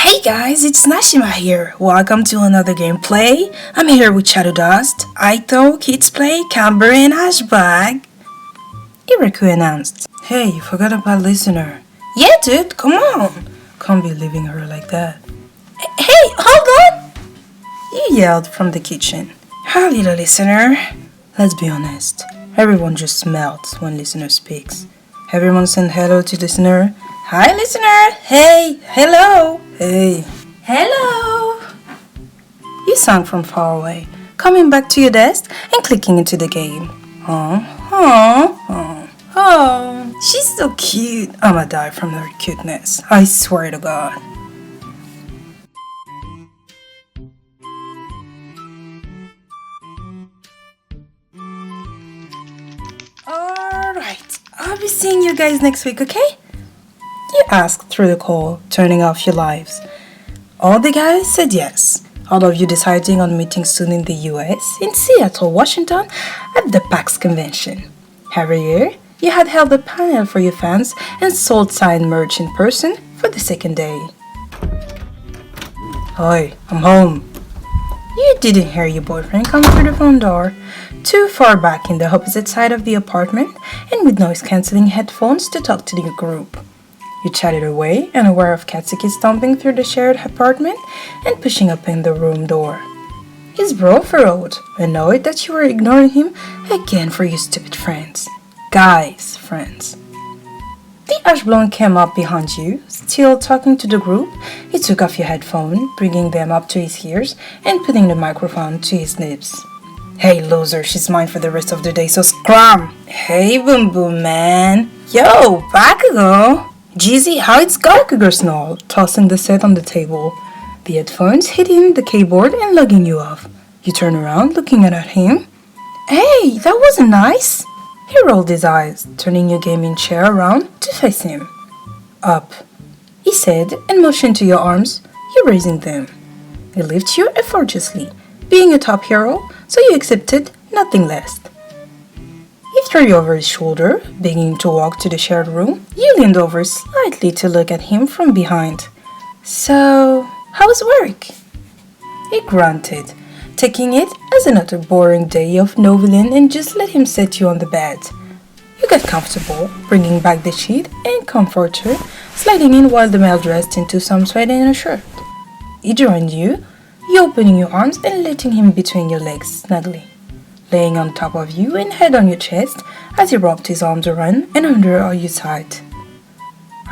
Hey guys, it's Nashima here. Welcome to another gameplay. I'm here with Shadow Dust, Aito, Kids Play, Camber, and Ashbag. Iraku announced. Hey, you forgot about listener. Yeah, dude, come on. Can't be leaving her like that. Hey, hold on! You yelled from the kitchen. Hi, little listener. Let's be honest. Everyone just melts when listener speaks. Everyone send hello to listener. Hi, listener. Hey, hello. Hey, hello. You sang from far away, coming back to your desk and clicking into the game. Oh, she's so cute. I'ma die from her cuteness. I swear to God. Alright, I'll be seeing you guys next week, okay? You asked through the call, turning off your lives. All the guys said yes. All of you deciding on meeting soon in the US, in Seattle, Washington, at the PAX convention. Every year, you had held a panel for your fans and sold signed merch in person for the second day. Hi, I'm home. You didn't hear your boyfriend come through the front door, too far back in the opposite side of the apartment and with noise-cancelling headphones to talk to the group. You chatted away, unaware of Katsuki stomping through the shared apartment and pushing open the room door. His brow furrowed, annoyed that you were ignoring him again for your stupid friends. Guys, friends. The ash blonde came up behind you, still talking to the group. He took off your headphone, bringing them up to his ears and putting the microphone to his lips. Hey loser, she's mine for the rest of the day, so scram! Hey boom boom man! Yo, Bakugo! Jeezy, how it's Bakugo snarled, tossing the set on the table. The headphones hitting the keyboard and lugging you off. You turn around, looking at him. Hey, that wasn't nice! He rolled his eyes, turning your gaming chair around to face him. Up, he said, and motioned to your arms, you raising them. He lifted you effortlessly, being a top hero, so you accepted nothing less. He threw you over his shoulder, beginning to walk to the shared room. You leaned over slightly to look at him from behind. So, how was work? He grunted, taking it as another boring day of noveling and just let him set you on the bed. You got comfortable, bringing back the sheet and comforter, sliding in while the male dressed into some sweat and a shirt. He joined you opening your arms and letting him between your legs snugly, laying on top of you and head on your chest as he wrapped his arms around and under your side.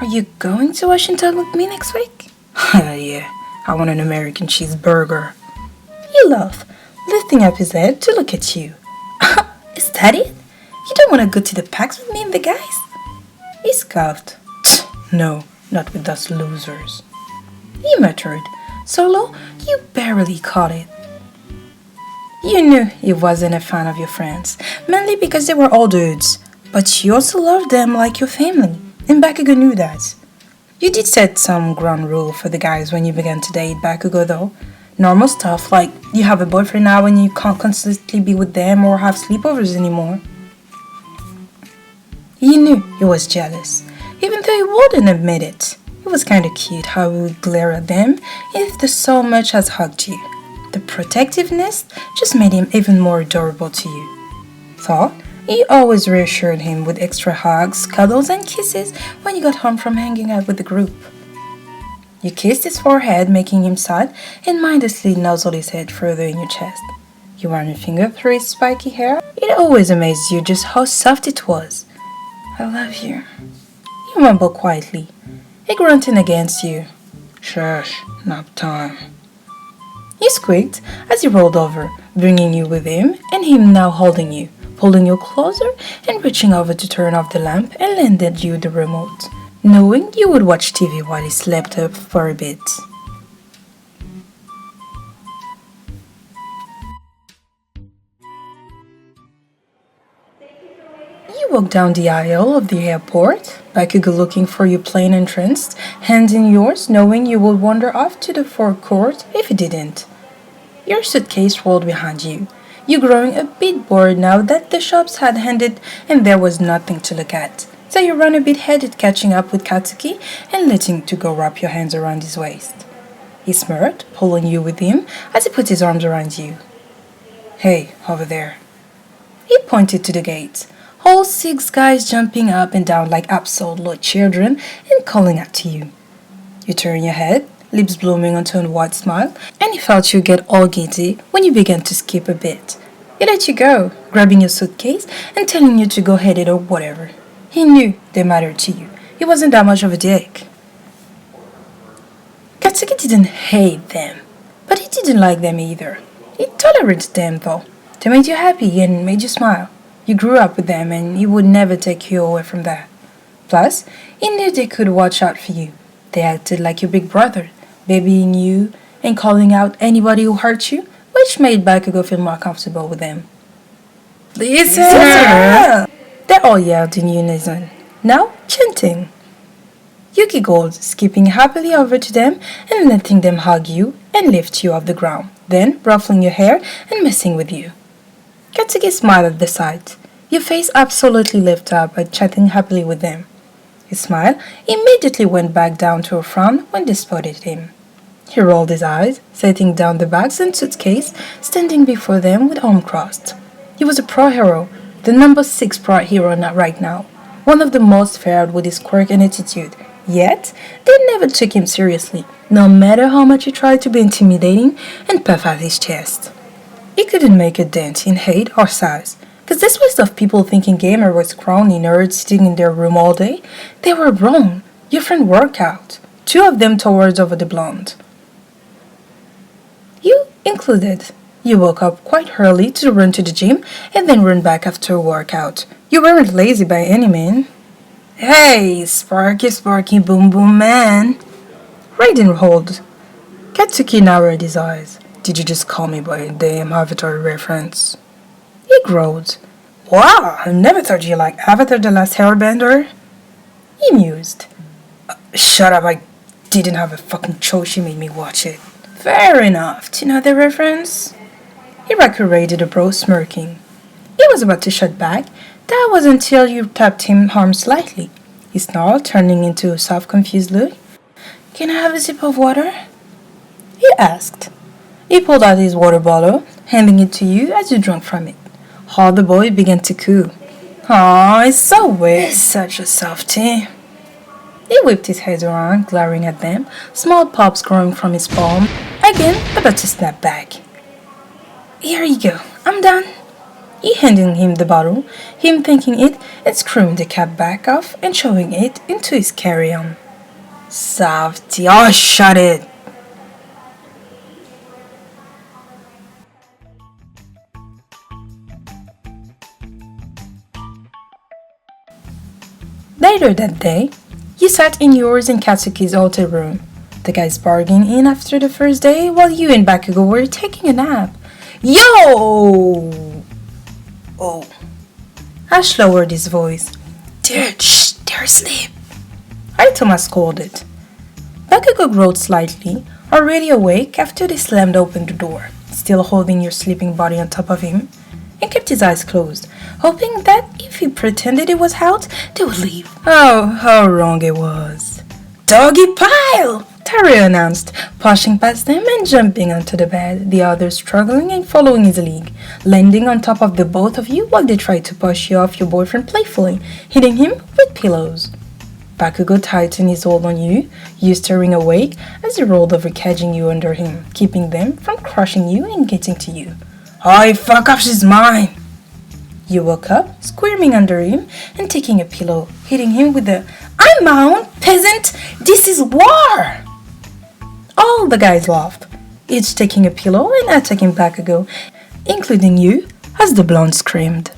Are you going to Washington with me next week? Yeah, I want an American cheeseburger. You laughed, lifting up his head to look at you. Is that it? You don't want to go to the PAX with me and the guys? He scoffed. No, not with us losers. He muttered, so low you barely caught it. You knew he wasn't a fan of your friends, mainly because they were all dudes, but you also loved them like your family, and Bakugo knew that. You did set some ground rule for the guys when you began to date Bakugo though. Normal stuff like you have a boyfriend now and you can't consistently be with them or have sleepovers anymore. You knew he was jealous, even though he wouldn't admit it. It was kinda cute how he would glare at them if the so much as hugged you. The protectiveness just made him even more adorable to you. Thought you always reassured him with extra hugs, cuddles, and kisses when you got home from hanging out with the group. You kissed his forehead, making him sad, and mindlessly nuzzled his head further in your chest. You ran your finger through his spiky hair. It always amazed you just how soft it was. I love you. You mumbled quietly. He grunted against you. Shush, nap time. He squeaked as he rolled over, bringing you with him and him now holding you, pulling you closer and reaching over to turn off the lamp and lended you the remote, knowing you would watch TV while he slept up for a bit. You walked down the aisle of the airport, Bakugo looking for your plane entrance, hand in yours, knowing you would wander off to the forecourt if you didn't. Your suitcase rolled behind you, you growing a bit bored now that the shops had ended and there was nothing to look at. So So you run a bit headed catching up with Katsuki and letting to go wrap your hands around his waist. He smirked, pulling you with him as he put his arms around you. Hey, over there. He pointed to the gates. All 6 guys jumping up and down like absolute children and calling out to you. You turn your head, lips blooming onto a wide smile, and he felt you get all giddy when you began to skip a bit. He let you go, grabbing your suitcase and telling you to go head or whatever. He knew they mattered to you. He wasn't that much of a dick. Katsuki didn't hate them, but he didn't like them either. He tolerated them though. They made you happy and made you smile. You grew up with them and he would never take you away from that. Plus, he knew they could watch out for you. They acted like your big brother, babying you and calling out anybody who hurt you, which made Bakugo feel more comfortable with them. Listen! They all yelled in unison, now chanting. You giggled, skipping happily over to them and letting them hug you and lift you off the ground, then ruffling your hair and messing with you. Katsuki smiled at the sight. Your face absolutely lit up by chatting happily with them. His smile immediately went back down to a frown when they spotted him. He rolled his eyes, setting down the bags and suitcase, standing before them with arms crossed. He was a pro hero, the number 6 pro hero right now, one of the most feared with his quirk and attitude. Yet, they never took him seriously, no matter how much he tried to be intimidating and puff out his chest. He couldn't make a dent in hate or size, because this list of people thinking gamer was crony nerds sitting in their room all day, they were wrong. Your friend worked out, 2 of them towards over the blonde. You included. You woke up quite early to run to the gym and then run back after a workout. You weren't lazy by any means. Hey, Sparky Boom Boom Man. Raiden rolled. Katsuki narrowed his eyes. Did you just call me by a damn Avatar reference? He growled. Wow, I never thought you liked Avatar the Last Airbender. He mused. Shut up, I didn't have a fucking choice, she made me watch it. Fair enough, do you know the reference? He rated the bro, smirking. He was about to shut back. That was until you tapped him arm slightly. He snarled, turning into a soft, confused look. Can I have a sip of water? He asked. He pulled out his water bottle, handing it to you as you drank from it. All the boy began to coo. Aw, it's so wet, such a softie. He whipped his head around, glaring at them, small pops growing from his palm, again about to snap back. Here you go, I'm done. He handed him the bottle, him taking it and screwing the cap back off and shoving it into his carry-on. Softie, oh shut it! Later that day, you sat in yours and Katsuki's hotel room. The guys bargaining in after the first day while you and Bakugo were taking a nap. Yo! Oh. Ash lowered his voice. They're asleep. Aitoma scolded. Bakugo growled slightly, already awake after they slammed open the door, still holding your sleeping body on top of him, and kept his eyes closed, hoping that if he pretended it was out, they would leave. Oh, how wrong it was. Doggy pile! Taro announced, pushing past them and jumping onto the bed, the others struggling and following his lead, landing on top of the both of you while they tried to push you off your boyfriend playfully, hitting him with pillows. Bakugo tightened his hold on you, you stirring awake as he rolled over, catching you under him, keeping them from crushing you and getting to you. Oh, fuck off, she's mine! You woke up, squirming under him and taking a pillow, hitting him with the, I'm bound, peasant! This is war! All the guys laughed, each taking a pillow and attacking Bakugo, including you, as the blonde screamed.